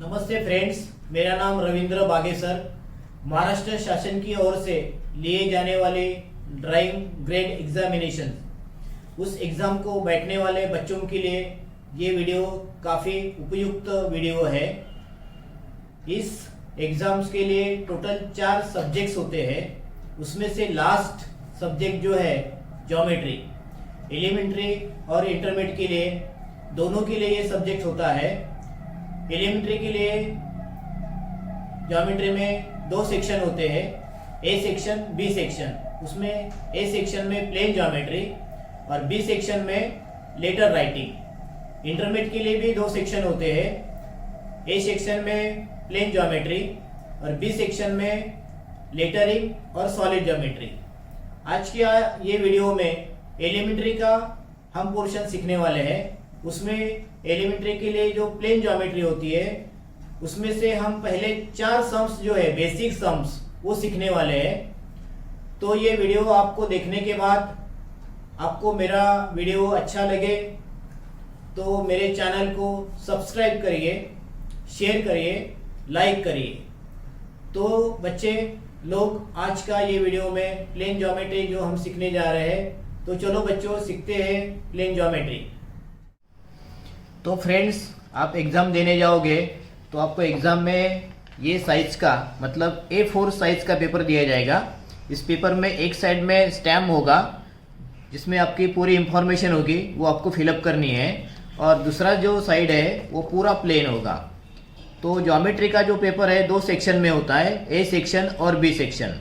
नमस्ते फ्रेंड्स, मेरा नाम रविंद्र बागेसर। महाराष्ट्र शासन की ओर से लिए जाने वाले ड्राइंग ग्रेड एग्जामिनेशन, उस एग्जाम को बैठने वाले बच्चों के लिए ये वीडियो काफ़ी उपयुक्त वीडियो है। इस एग्जाम्स के लिए टोटल 4 सब्जेक्ट्स होते हैं। उसमें से लास्ट सब्जेक्ट जो है ज्योमेट्री, एलिमेंट्री और इंटरमीडिएट के लिए दोनों के लिए ये सब्जेक्ट होता है। एलिमेंट्री के लिए ज्योमेट्री में 2 सेक्शन होते हैं, ए सेक्शन, बी सेक्शन। उसमें ए सेक्शन में प्लेन ज्योमेट्री और बी सेक्शन में लेटर राइटिंग। इंटरमीडिएट के लिए भी 2 सेक्शन होते हैं, ए सेक्शन में प्लेन ज्योमेट्री और बी सेक्शन में लेटरिंग और सॉलिड ज्योमेट्री। आज के ये वीडियो में एलिमेंट्री का हम पोर्शन सीखने वाले हैं। उसमें एलिमेंट्री के लिए जो प्लेन ज्योमेट्री होती है उसमें से हम पहले 4 सम्स जो है बेसिक सम्स वो सीखने वाले हैं। तो ये वीडियो आपको देखने के बाद आपको मेरा वीडियो अच्छा लगे तो मेरे चैनल को सब्सक्राइब करिए, शेयर करिए, लाइक करिए। तो बच्चे लोग आज का ये वीडियो में प्लेन ज्योमेट्री जो हम सीखने जा रहे हैं, तो चलो बच्चों सीखते हैं प्लेन ज्योमेट्री। तो फ्रेंड्स, आप एग्ज़ाम देने जाओगे तो आपको एग्ज़ाम में ये साइज का मतलब A4 साइज का पेपर दिया जाएगा। इस पेपर में एक साइड में स्टैम्प होगा जिसमें आपकी पूरी इंफॉर्मेशन होगी, वो आपको फिलअप करनी है, और दूसरा जो साइड है वो पूरा प्लेन होगा। तो ज्योमेट्री का जो पेपर है 2 सेक्शन में होता है, ए सेक्शन और बी सेक्शन।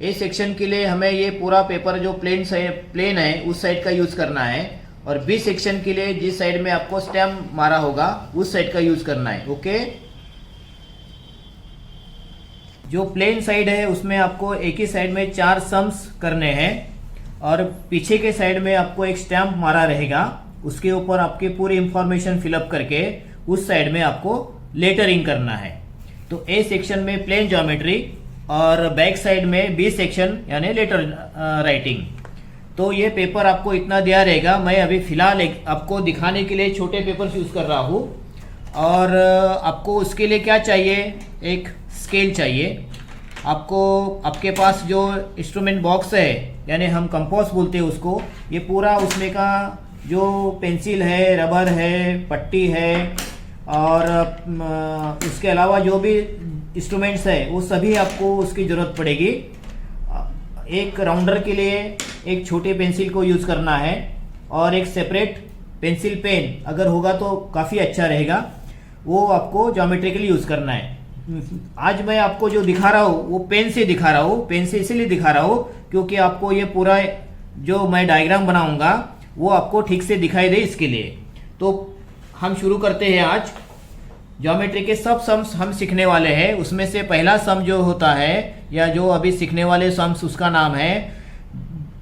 ए सेक्शन के लिए हमें ये पूरा पेपर जो प्लेन है उस साइड का यूज़ करना है, और बी सेक्शन के लिए जिस साइड में आपको स्टैम्प मारा होगा उस साइड का यूज करना है। ओके, जो प्लेन साइड है उसमें आपको एक ही साइड में 4 सम्स करने हैं, और पीछे के साइड में आपको एक स्टैम्प मारा रहेगा, उसके ऊपर आपकी पूरी इंफॉर्मेशन फिलअप करके उस साइड में आपको लेटरिंग करना है। तो ए सेक्शन में प्लेन ज्योमेट्री और बैक साइड में बी सेक्शन यानी लेटर राइटिंग। तो ये पेपर आपको इतना दिया रहेगा। मैं अभी फिलहाल आपको दिखाने के लिए छोटे पेपर यूज़ कर रहा हूँ, और आपको उसके लिए क्या चाहिए, एक स्केल चाहिए आपको। आपके पास जो इंस्ट्रूमेंट बॉक्स है यानी हम कंपास बोलते हैं उसको, ये पूरा उसमें का जो पेंसिल है, रबर है, पट्टी है, और उसके अलावा जो भी इंस्ट्रूमेंट्स है वो सभी आपको उसकी ज़रूरत पड़ेगी। एक राउंडर के लिए एक छोटे पेंसिल को यूज़ करना है, और एक सेपरेट पेंसिल पेन अगर होगा तो काफ़ी अच्छा रहेगा, वो आपको ज्योमेट्री के लिए यूज़ करना है। आज मैं आपको जो दिखा रहा हूँ वो पेन से दिखा रहा हूँ। पेन से इसीलिए दिखा रहा हूँ क्योंकि आपको ये पूरा जो मैं डायग्राम बनाऊंगा वो आपको ठीक से दिखाई दे, इसके लिए। तो हम शुरू करते हैं। आज ज्योमेट्री के सब सम्स हम सीखने वाले हैं। उसमें से पहला सम जो होता है या जो अभी सीखने वाले सम्स, उसका नाम है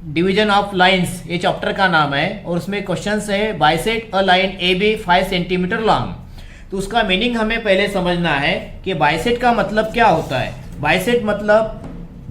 डिवीजन ऑफ लाइंस। ये चैप्टर का नाम है, और उसमें क्वेश्चंस है bisect a line A B 5 centimetre long. तो उसका मीनिंग हमें पहले समझना है कि बाइसेक्ट का मतलब क्या होता है। बाइसेक्ट मतलब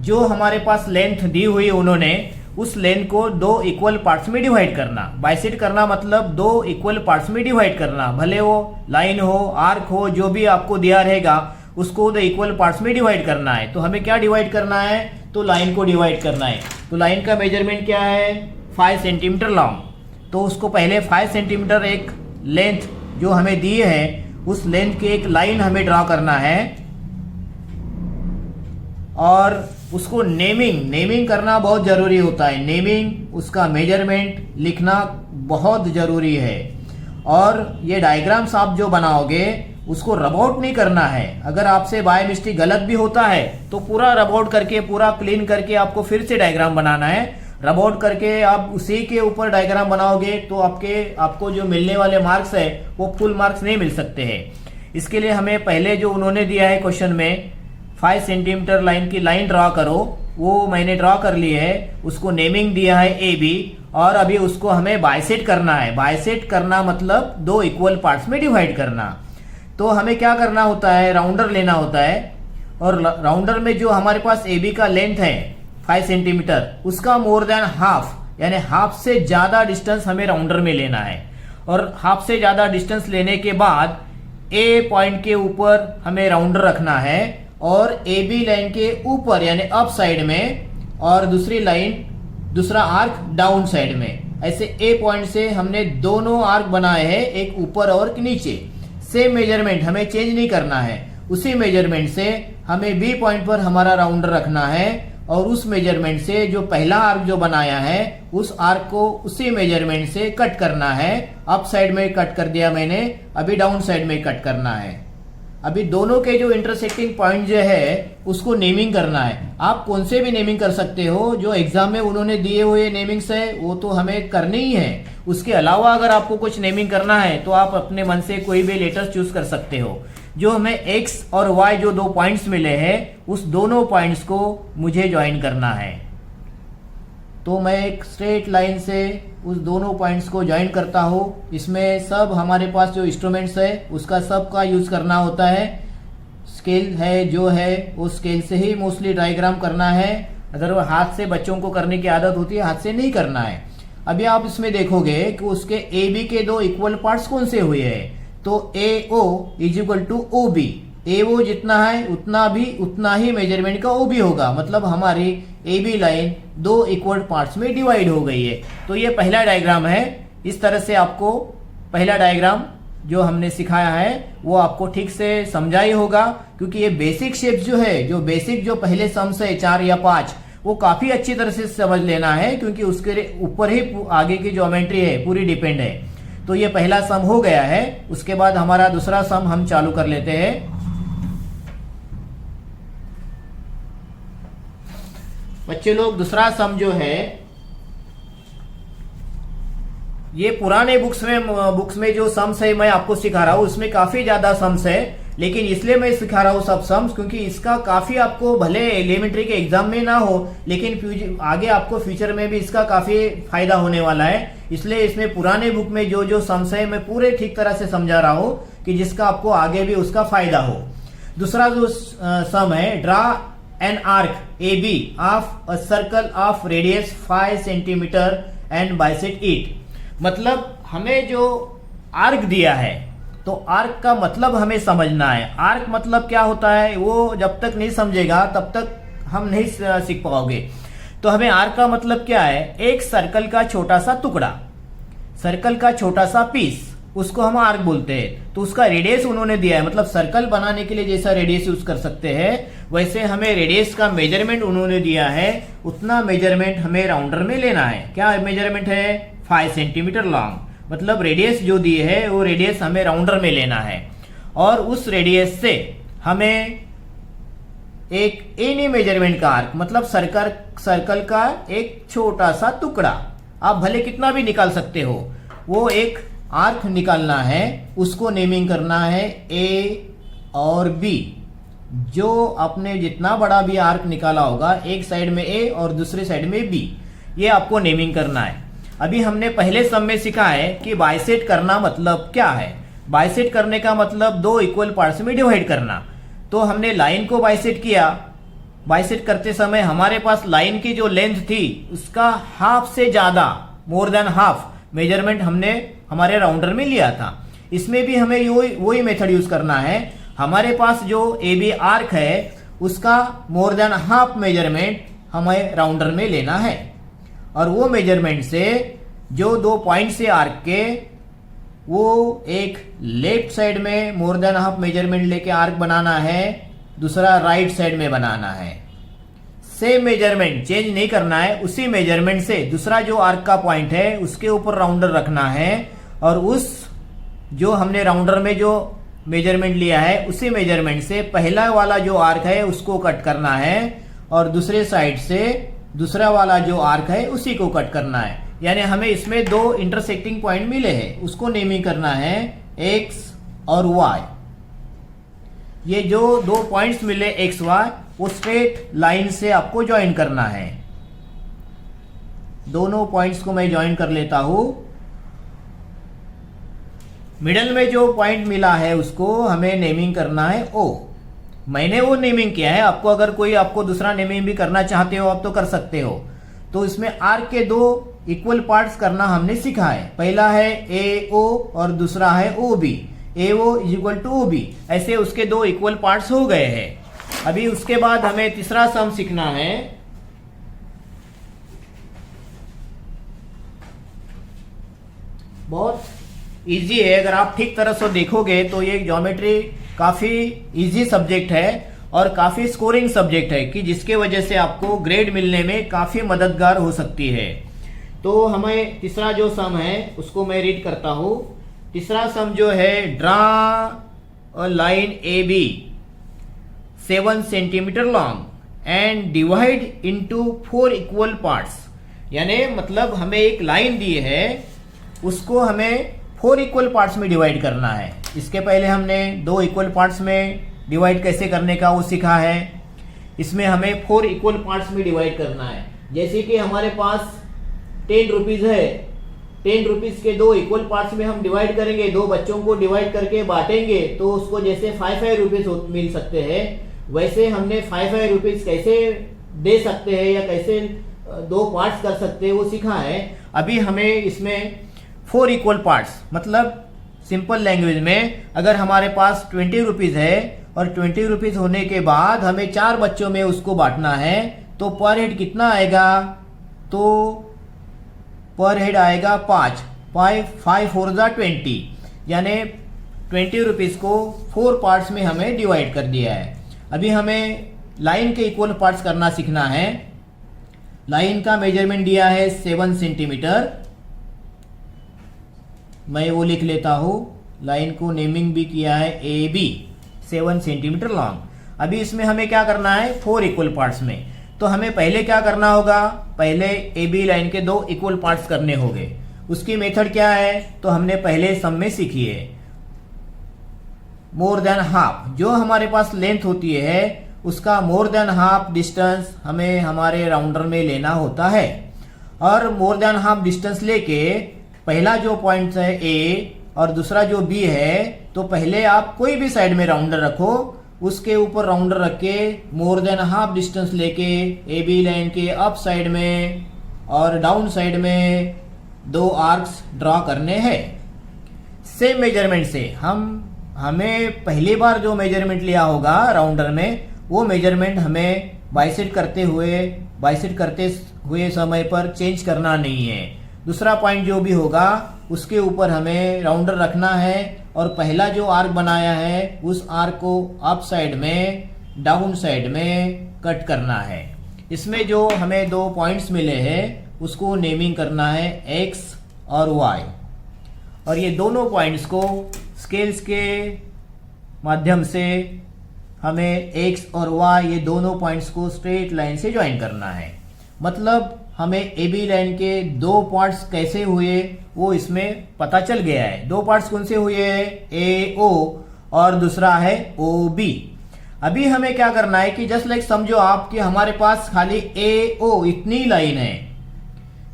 जो हमारे पास लेंथ दी हुई उन्होंने, उस लेंथ को 2 इक्वल पार्ट्स में डिवाइड करना। बाइसेक्ट करना मतलब 2 इक्वल पार्ट्स में डिवाइड करना, भले वो लाइन हो, आर्क हो, जो भी आपको दिया रहेगा उसको 2 इक्वल पार्ट्स में डिवाइड करना है। तो हमें क्या डिवाइड करना है, तो लाइन को डिवाइड करना है। तो लाइन का मेजरमेंट क्या है, 5 सेंटीमीटर लॉन्ग। तो उसको पहले 5 सेंटीमीटर एक लेंथ जो हमें दी है उस लेंथ की एक लाइन हमें ड्रा करना है, और उसको नेमिंग करना बहुत ज़रूरी होता है। नेमिंग, उसका मेजरमेंट लिखना बहुत ज़रूरी है। और ये डायग्राम्स आप जो बनाओगे उसको रब आउट नहीं करना है। अगर आपसे बाय मिस्टेक गलत भी होता है तो पूरा रब आउट करके, पूरा क्लीन करके आपको फिर से डायग्राम बनाना है। रब आउट करके आप उसी के ऊपर डायग्राम बनाओगे तो आपको जो मिलने वाले मार्क्स है वो फुल मार्क्स नहीं मिल सकते हैं। इसके लिए हमें पहले जो उन्होंने दिया है क्वेश्चन में 5 सेंटीमीटर लाइन की लाइन ड्रा करो, वो मैंने ड्रा कर ली है। उसको नेमिंग दिया है ए बी, और अभी उसको हमें बाइसेक्ट करना है। बाइसेक्ट करना मतलब 2 इक्वल पार्ट्स में डिवाइड करना। तो हमें क्या करना होता है, राउंडर लेना होता है, और राउंडर में जो हमारे पास ए बी का लेंथ है 5 सेंटीमीटर, उसका मोर देन हाफ यानी हाफ से ज़्यादा डिस्टेंस हमें राउंडर में लेना है। और हाफ से ज़्यादा डिस्टेंस लेने के बाद ए पॉइंट के ऊपर हमें राउंडर रखना है और ए बी लाइन के ऊपर यानी अप साइड में, और दूसरी लाइन दूसरा आर्क डाउन साइड में। ऐसे ए पॉइंट से हमने दोनों आर्क बनाए हैं, एक ऊपर और नीचे। सेम मेजरमेंट हमें चेंज नहीं करना है, उसी मेजरमेंट से हमें बी पॉइंट पर हमारा राउंडर रखना है और उस मेजरमेंट से जो पहला आर्क जो बनाया है उस आर्क को उसी मेजरमेंट से कट करना है। अप साइड में कट कर दिया मैंने, अभी डाउन साइड में कट करना है। अभी दोनों के जो इंटरसेक्टिंग पॉइंट जो है उसको नेमिंग करना है। आप कौन से भी नेमिंग कर सकते हो, जो एग्जाम में उन्होंने दिए हुए नेमिंग्स है वो तो हमें करनी ही है। उसके अलावा अगर आपको कुछ नेमिंग करना है तो आप अपने मन से कोई भी लेटर चूज कर सकते हो। जो हमें एक्स और वाई जो दो पॉइंट्स मिले हैं उस दोनों पॉइंट्स को मुझे ज्वाइन करना है। तो मैं एक स्ट्रेट लाइन से उस दोनों पॉइंट्स को ज्वाइन करता हूँ। इसमें सब हमारे पास जो इंस्ट्रूमेंट्स है उसका सब का यूज करना होता है। स्केल है जो है वो स्केल से ही मोस्टली डायग्राम करना है, अगर वो हाथ से बच्चों को करने की आदत होती है, हाथ से नहीं करना है। अभी आप इसमें देखोगे कि उसके ए बी के दो इक्वल पार्ट्स कौन से हुए हैं, तो A O is equal to O B. A O जितना है उतना ही मेजरमेंट का ओ बी होगा, मतलब हमारी ए बी लाइन दो इक्वल पार्ट्स में डिवाइड हो गई है। तो ये पहला डायग्राम है। इस तरह से आपको पहला डायग्राम जो हमने सिखाया है वो आपको ठीक से समझा ही होगा, क्योंकि ये बेसिक शेप्स जो है, जो बेसिक जो पहले सम्स है 4 या 5, वो काफी अच्छी तरह से समझ लेना है, क्योंकि उसके ऊपर ही आगे की ज्योमेट्री है पूरी डिपेंड है। तो ये पहला सम हो गया है। उसके बाद हमारा दूसरा सम हम चालू कर लेते हैं। बच्चे लोग, दूसरा सम जो है ये पुराने बुक्स में जो सम्स है मैं आपको सिखा रहा हूं, उसमें काफी ज्यादा सम्स है, लेकिन इसलिए मैं सिखा रहा हूं सब सम्स क्योंकि इसका काफी आपको भले एलिमेंट्री के एग्जाम में ना हो, लेकिन आगे आपको फ्यूचर में भी इसका काफी फायदा होने वाला है। इसलिए इसमें पुराने बुक में जो जो सम्स है मैं पूरे ठीक तरह से समझा रहा हूं कि जिसका आपको आगे भी उसका फायदा हो। दूसरा जो सम है, draw an arc A B of a circle of radius 5 centimetre and bisect it. मतलब हमें जो आर्क दिया है तो आर्क का मतलब हमें समझना है। आर्क मतलब क्या होता है वो जब तक नहीं समझेगा तब तक हम नहीं सीख पाओगे। तो हमें आर्क का मतलब क्या है, एक सर्कल का छोटा सा टुकड़ा, सर्कल का छोटा सा पीस, उसको हम आर्क बोलते हैं। तो उसका रेडियस उन्होंने दिया है, मतलब सर्कल बनाने के लिए जैसा रेडियस यूज कर सकते हैं वैसे हमें रेडियस का मेजरमेंट उन्होंने दिया है। उतना मेजरमेंट हमें राउंडर में लेना है। क्या मेजरमेंट है, 5 सेंटीमीटर लॉन्ग, मतलब रेडियस जो दी है वो रेडियस हमें राउंडर में लेना है। और उस रेडियस से हमें एक एनी मेजरमेंट का आर्क, मतलब सर्कल का एक छोटा सा टुकड़ा, आप भले कितना भी निकाल सकते हो, वो एक आर्क निकालना है। उसको नेमिंग करना है ए और बी। जो आपने जितना बड़ा भी आर्क निकाला होगा, एक साइड में ए और दूसरे साइड में बी, ये आपको नेमिंग करना है। अभी हमने पहले सम में सीखा है कि बाइसेक्ट करना मतलब क्या है। बाइसेक्ट करने का मतलब दो इक्वल पार्ट्स में डिवाइड करना। तो हमने लाइन को बाइसेक्ट किया। बाइसेक्ट करते समय हमारे पास लाइन की जो लेंथ थी उसका हाफ से ज्यादा, मोर देन हाफ मेजरमेंट हमने हमारे राउंडर में लिया था। इसमें भी हमें वही मेथड यूज करना है। हमारे पास जो ए बी आर्क है उसका मोर देन हाफ मेजरमेंट हमें राउंडर में लेना है, और वो मेजरमेंट से जो दो पॉइंट से आर्क के, वो एक लेफ्ट साइड में मोर देन हाफ मेजरमेंट लेके आर्क बनाना है, दूसरा राइट साइड में बनाना है। सेम मेजरमेंट चेंज नहीं करना है, उसी मेजरमेंट से दूसरा जो आर्क का पॉइंट है उसके ऊपर राउंडर रखना है, और उस जो हमने राउंडर में जो मेजरमेंट लिया है उसी मेजरमेंट से पहला वाला जो आर्क है उसको कट करना है, और दूसरे साइड से दूसरा वाला जो आर्क है उसी को कट करना है। यानी हमें इसमें दो इंटरसेक्टिंग पॉइंट मिले हैं, उसको नेमिंग करना है एक्स और वाई। ये जो दो पॉइंट्स मिले एक्स वाई, वो स्ट्रेट लाइन से आपको ज्वाइन करना है। दोनों पॉइंट्स को मैं ज्वाइन कर लेता हूं। मिडल में जो पॉइंट मिला है उसको हमें नेमिंग करना है ओ। मैंने वो नेमिंग किया है, आपको अगर कोई आपको दूसरा नेमिंग भी करना चाहते हो आप तो कर सकते हो। तो इसमें आर्क के दो इक्वल पार्ट्स करना हमने सीखा है। पहला है ए ओ और दूसरा है ओ बी। AO इज इक्वल टू OB। ऐसे उसके दो इक्वल पार्ट्स हो गए हैं। अभी उसके बाद हमें तीसरा सम सीखना है। बहुत इजी है, अगर आप ठीक तरह से देखोगे तो ये ज्योमेट्री काफी इजी सब्जेक्ट है और काफी स्कोरिंग सब्जेक्ट है कि जिसके वजह से आपको ग्रेड मिलने में काफी मददगार हो सकती है। तो हमें तीसरा जो सम है उसको मैं रीड करता हूं। तीसरा सम जो है, draw a line AB 7 centimetre long and divide into 4 equal parts. यानी मतलब हमें एक लाइन दी है, उसको हमें 4 इक्वल पार्ट्स में डिवाइड करना है। इसके पहले हमने 2 इक्वल पार्ट्स में डिवाइड कैसे करने का वो सीखा है। इसमें हमें 4 इक्वल पार्ट्स में डिवाइड करना है। जैसे कि हमारे पास 10 रुपीज है, 10 रुपीज के 2 इक्वल पार्ट्स में हम डिवाइड करेंगे, 2 बच्चों को डिवाइड करके बांटेंगे तो उसको जैसे 5 रुपीज मिल सकते हैं, वैसे हमने 5 रुपीज कैसे दे सकते हैं या कैसे 2 पार्ट्स कर सकते हैं वो सीखा है। अभी हमें इसमें 4 इक्वल पार्ट्स, मतलब सिंपल लैंग्वेज में अगर हमारे पास 20 रुपीज है और 20 रुपीज होने के बाद हमें 4 बच्चों में उसको बांटना है तो पर हेड कितना आएगा, तो पर हेड आएगा 5 4 जा 20, यानी 20 रुपीज को 4 पार्ट्स में हमें डिवाइड कर दिया है। अभी हमें लाइन के इक्वल पार्ट्स करना सीखना है। लाइन का मेजरमेंट दिया है 7 सेंटीमीटर, मैं वो लिख लेता हूं। लाइन को नेमिंग भी किया है AB 7 सेंटीमीटर लॉन्ग। अभी इसमें हमें क्या करना है, 4 इक्वल पार्ट्स में। तो हमें पहले क्या करना होगा, पहले AB लाइन के 2 इक्वल पार्ट्स करने होंगे। उसकी मेथड क्या है, तो हमने पहले सम में सीखी है। मोर देन हाफ, जो हमारे पास लेंथ होती है उसका मोर देन हाफ डिस्टेंस हमें हमारे राउंडर में लेना होता है। और मोर देन हाफ डिस्टेंस लेके पहला जो पॉइंट है A और दूसरा जो B है, तो पहले आप कोई भी साइड में राउंडर रखो, उसके ऊपर राउंडर रख के मोर देन हाफ डिस्टेंस लेके AB लाइन के अप साइड में और डाउन साइड में 2 आर्क्स ड्रॉ करने हैं। सेम मेजरमेंट से हमें पहली बार जो मेजरमेंट लिया होगा राउंडर में, वो मेजरमेंट हमें बाइसेक्ट करते हुए समय पर चेंज करना नहीं है। दूसरा पॉइंट जो भी होगा उसके ऊपर हमें राउंडर रखना है और पहला जो आर्क बनाया है उस आर्क को अप साइड में डाउन साइड में कट करना है। इसमें जो हमें 2 पॉइंट्स मिले हैं उसको नेमिंग करना है X और Y, और ये दोनों पॉइंट्स को स्केल्स के माध्यम से हमें X और Y ये दोनों पॉइंट्स को स्ट्रेट लाइन से ज्वाइन करना है। मतलब हमें AB लाइन के 2 पार्ट्स कैसे हुए वो इसमें पता चल गया है। 2 पार्ट्स कौन से हुए हैं, AO और दूसरा है OB। अभी हमें क्या करना है कि जस्ट लाइक समझो आप कि हमारे पास खाली AO इतनी लाइन है,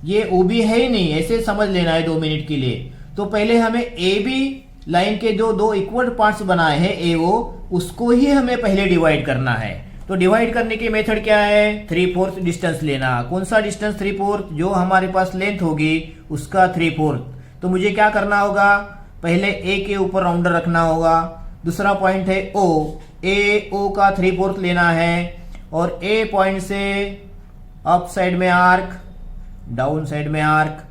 ये OB है ही नहीं, ऐसे समझ लेना है 2 मिनट के लिए। तो पहले हमें AB लाइन के जो 2 इक्वल पार्ट्स बनाए हैं AO, उसको ही हमें पहले डिवाइड करना है। तो डिवाइड करने की मेथड क्या है, 3/4 डिस्टेंस लेना। कौन सा डिस्टेंस 3/4, जो हमारे पास लेंथ होगी उसका 3/4। तो मुझे क्या करना होगा, पहले A के ऊपर राउंडर रखना होगा, दूसरा पॉइंट है O, AO का 3/4 लेना है और A पॉइंट से अप साइड में आर्क, डाउन साइड में आर्क,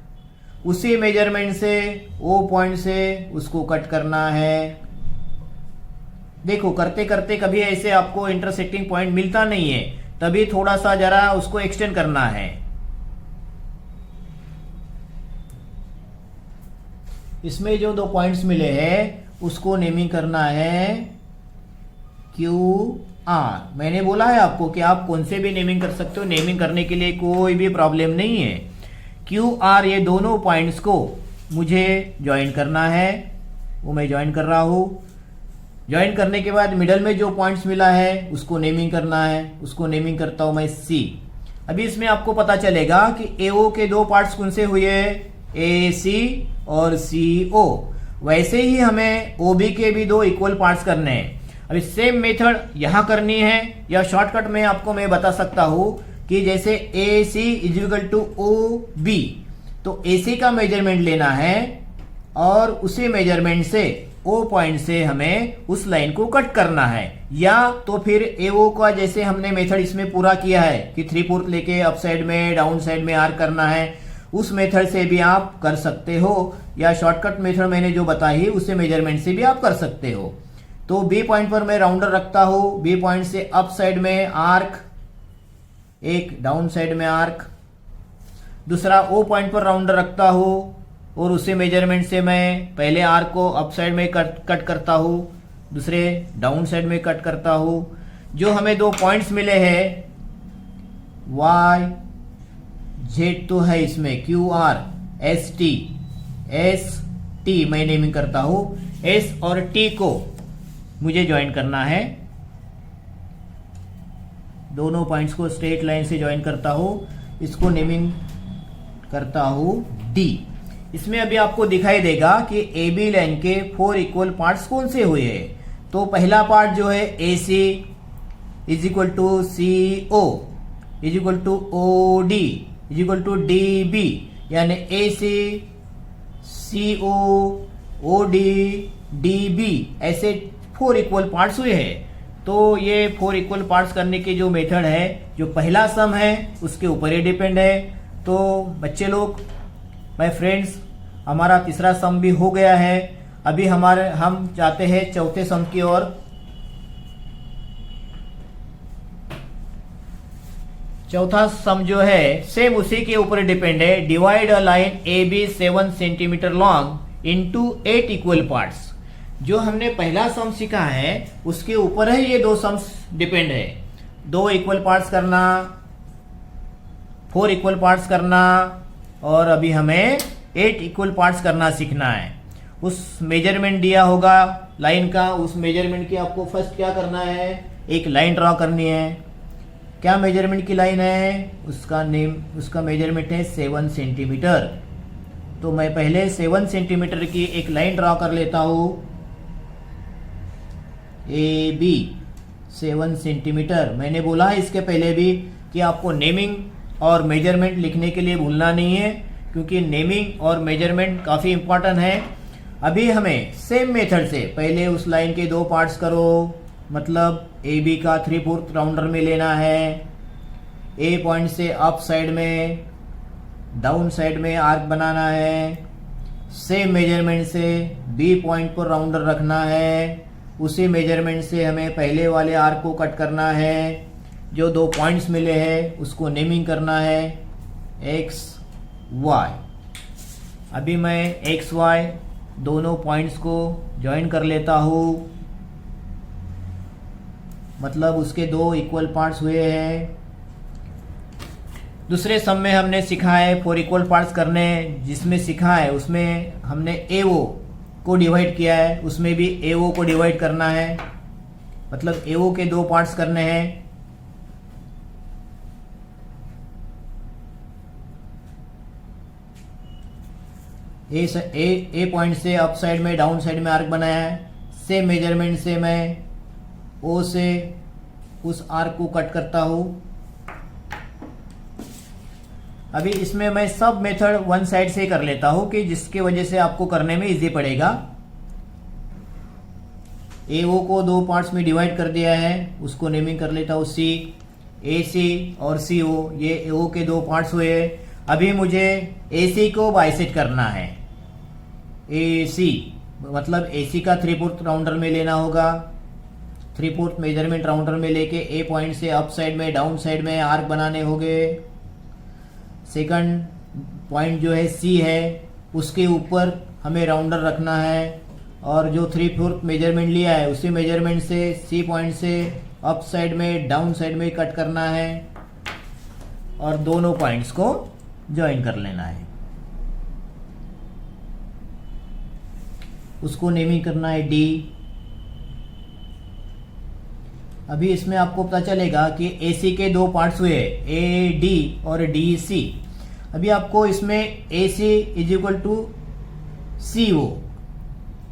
उसी मेजरमेंट से O पॉइंट से उसको कट करना है। देखो करते करते कभी ऐसे आपको इंटरसेक्टिंग पॉइंट मिलता नहीं है, तभी थोड़ा सा जरा उसको एक्सटेंड करना है। इसमें जो 2 पॉइंट्स मिले हैं उसको नेमिंग करना है QR। मैंने बोला है आपको कि आप कौन से भी नेमिंग कर सकते हो, नेमिंग करने के लिए कोई भी प्रॉब्लम नहीं है। QR ये दोनों पॉइंट्स को मुझे ज्वाइन करना है, वो मैं ज्वाइन कर रहा हूं। ज्वाइन करने के बाद मिडल में जो पॉइंट्स मिला है उसको नेमिंग करना है, उसको नेमिंग करता हूं मैं C। अभी इसमें आपको पता चलेगा कि AO के 2 पार्ट्स कौन से हुए, AC और CO। वैसे ही हमें OB के भी 2 इक्वल पार्ट्स करने हैं। अभी सेम मेथड यहां करनी है, या शॉर्टकट में आपको मैं बता सकता हूं कि जैसे AC इक्वल टू OB, तो AC का मेजरमेंट लेना है और उसी मेजरमेंट से ओ पॉइंट से हमें उस लाइन को कट करना है, या तो फिर एओ का जैसे हमने मेथड इसमें पूरा किया है कि 3/4 लेके अप साइड में डाउन साइड में आर्क करना है, उस मेथड से भी आप कर सकते हो, या शॉर्टकट मेथड मैंने जो बताई है उससे मेजरमेंट से भी आप कर सकते हो। तो बी पॉइंट पर मैं राउंडर रखता हूं, बी पॉइंट से अप साइड में आर्क, एक डाउन साइड में आर्क, दूसरा ओ पॉइंट पर राउंडर रखता हूं और उसी मेजरमेंट से मैं पहले आर्क को अप साइड में कट करता हूं, दूसरे डाउन साइड में कट करता हूं। जो हमें दो पॉइंट्स मिले हैं वाई जेड तो है इसमें, क्यू आर एस टी मैं नेमिंग करता हूं, एस और टी को मुझे ज्वाइन करना है, दोनों पॉइंट्स को स्ट्रेट लाइन से ज्वाइन करता हूं, इसको नेमिंग करता हूं डी। इसमें अभी आपको दिखाई देगा कि ए बी लाइन के 4 इक्वल पार्ट्स कौन से हुए हैं। तो पहला पार्ट जो है A C is equal to C O is equal to O D is equal to D B, यानी A C O O D B ऐसे 4 इक्वल पार्ट्स हुए हैं। तो ये 4 इक्वल पार्ट्स करने के जो मेथड है, जो पहला सम है उसके ऊपर ही डिपेंड है। तो बच्चे लोग, माय फ्रेंड्स, हमारा तीसरा सम भी हो गया है। अभी हम जाते हैं चौथे सम की ओर। चौथा सम जो है सेम उसी के ऊपर डिपेंड है। Divide a line A B 7 centimetre long into 8 equal parts. जो हमने पहला सम सीखा है उसके ऊपर है ये दो सम्स डिपेंड है। 2 इक्वल पार्ट्स करना, 4 इक्वल पार्ट्स करना, और अभी हमें 8 इक्वल पार्ट्स करना सीखना है। उस मेजरमेंट दिया होगा लाइन का, उस मेजरमेंट की आपको फर्स्ट क्या करना है, एक लाइन ड्रॉ करनी है। क्या मेजरमेंट की लाइन है, उसका मेजरमेंट है 7 सेंटीमीटर। तो मैं पहले 7 सेंटीमीटर की एक लाइन ड्रॉ कर लेता हूं, ए बी 7 सेंटीमीटर। मैंने बोला है इसके पहले भी कि आपको नेमिंग और मेजरमेंट लिखने के लिए भूलना नहीं है, क्योंकि नेमिंग और मेजरमेंट काफ़ी इंपॉर्टेंट है। अभी हमें सेम मेथड से पहले उस लाइन के 2 पार्ट्स करो, मतलब ए बी का 3/4 राउंडर में लेना है, ए पॉइंट से अप साइड में डाउन साइड में आर्क बनाना है, सेम मेजरमेंट से बी पॉइंट पर राउंडर रखना है, उसी मेजरमेंट से हमें पहले वाले आर्क को कट करना है। जो 2 पॉइंट्स मिले हैं उसको नेमिंग करना है एक्स वाई। अभी मैं एक्स वाई दोनों पॉइंट्स को ज्वाइन कर लेता हूँ, मतलब उसके 2 इक्वल पार्ट्स हुए हैं। दूसरे सम में हमने सीखा है 4 इक्वल पार्ट्स करने, जिसमें सीखा है उसमें हमने ए ओ को डिवाइड किया है, उसमें भी ए ओ को डिवाइड करना है, मतलब ए ओ के 2 पार्ट्स करने हैं। ए पॉइंट से अप साइड में डाउन साइड में आर्क बनाया है, सेम मेजरमेंट से मैं ओ से उस आर्क को कट करता हूं। अभी इसमें मैं सब मेथड वन साइड से कर लेता हूं कि जिसकी वजह से आपको करने में इजी पड़ेगा। ए ओ को 2 पार्ट्स में डिवाइड कर दिया है, उसको नेमिंग कर लेता हूं सी। ए सी और सी ओ, ये ए ओ के 2 पार्ट्स हुए। अभी मुझे ए सी को बाइसेक्ट करना है। ए सी मतलब ए सी का 3/4 राउंडर में लेना होगा, 3/4 मेजरमेंट राउंडर में लेके ए पॉइंट से अप साइड में डाउन साइड में आर्क बनाने होंगे। सेकंड पॉइंट जो है सी है, उसके ऊपर हमें राउंडर रखना है, और जो 3/4 मेजरमेंट लिया है उसी मेजरमेंट से सी पॉइंट से अप साइड में डाउन साइड में कट करना है, और दोनों पॉइंट्स को ज्वाइन कर लेना है। उसको नेमिंग करना है डी। अभी इसमें आपको पता चलेगा कि ए सी के 2 पार्ट्स हुए, ए डी और डी सी। अभी आपको इसमें ए C is equal to C ओ,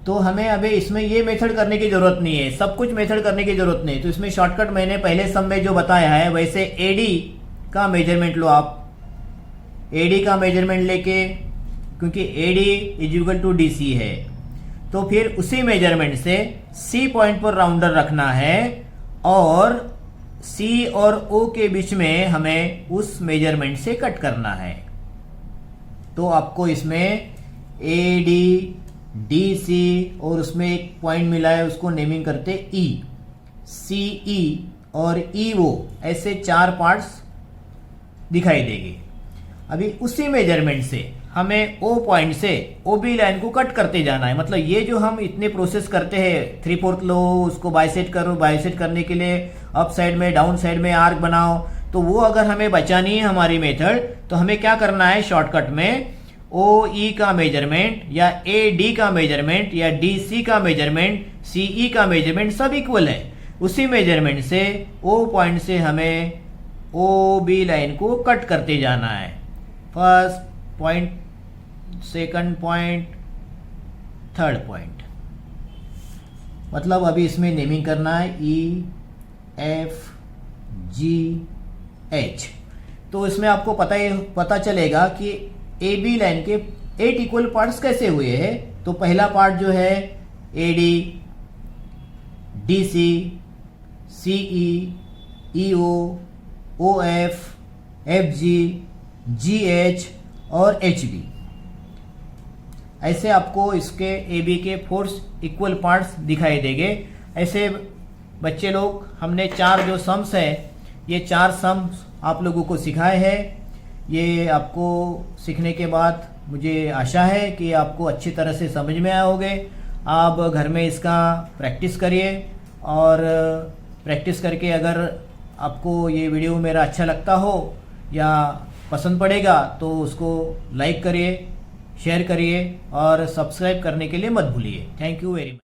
तो हमें अभी इसमें ये मेथड करने की जरूरत नहीं है, सब कुछ मेथड करने की जरूरत नहीं। तो इसमें शॉर्टकट मैंने पहले सम में जो बताया है वैसे ए डी का मेजरमेंट लो आप। ए डी का मेजरमेंट लेके, क्योंकि A D is equal to D C है, तो फिर उसी मेजरमेंट से सी पॉइंट पर राउंडर रखना है और सी और ओ के बीच में हमें उस मेजरमेंट से कट करना है। तो आपको इसमें ए डी डी सी और उसमें एक पॉइंट मिला है, उसको नेमिंग करते ई, सी ई और ई ओ, ऐसे 4 पार्ट्स दिखाई देंगे। अभी उसी मेजरमेंट से हमें ओ पॉइंट से ओ बी लाइन को कट करते जाना है। मतलब ये जो हम इतने प्रोसेस करते हैं, 3/4 लो, उसको बाइसेट करो, बाइसेट करने के लिए अप साइड में डाउन साइड में आर्क बनाओ, तो वो अगर हमें बचानी है हमारी मेथड, तो हमें क्या करना है शॉर्टकट में, ओ ई का मेजरमेंट या ए डी का मेजरमेंट या डी सी का मेजरमेंट, सी ई का मेजरमेंट सब इक्वल है। उसी मेजरमेंट से ओ पॉइंट से हमें ओ बी लाइन को कट करते जाना है। First point, second point, third point. मतलब अभी इसमें नेमिंग करना है ई एफ जी एच। तो इसमें आपको पता चलेगा कि ए बी लाइन के 8 इक्वल पार्ट्स कैसे हुए हैं। तो पहला पार्ट जो है A D, D C, C E O, O F, F G, G H और एच बी। ऐसे आपको इसके ए बी के 4 इक्वल पार्ट्स दिखाई देंगे। ऐसे बच्चे लोग, हमने 4 जो सम्स है, ये 4 सम्स आप लोगों को सिखाए हैं। ये आपको सीखने के बाद मुझे आशा है कि आपको अच्छी तरह से समझ में आए होंगे। आप घर में इसका प्रैक्टिस करिए और प्रैक्टिस करके अगर आपको ये वीडियो मेरा अच्छा लगता हो या पसंद पड़ेगा तो उसको लाइक करिए, शेयर करिए और सब्सक्राइब करने के लिए मत भूलिए। Thank you very much.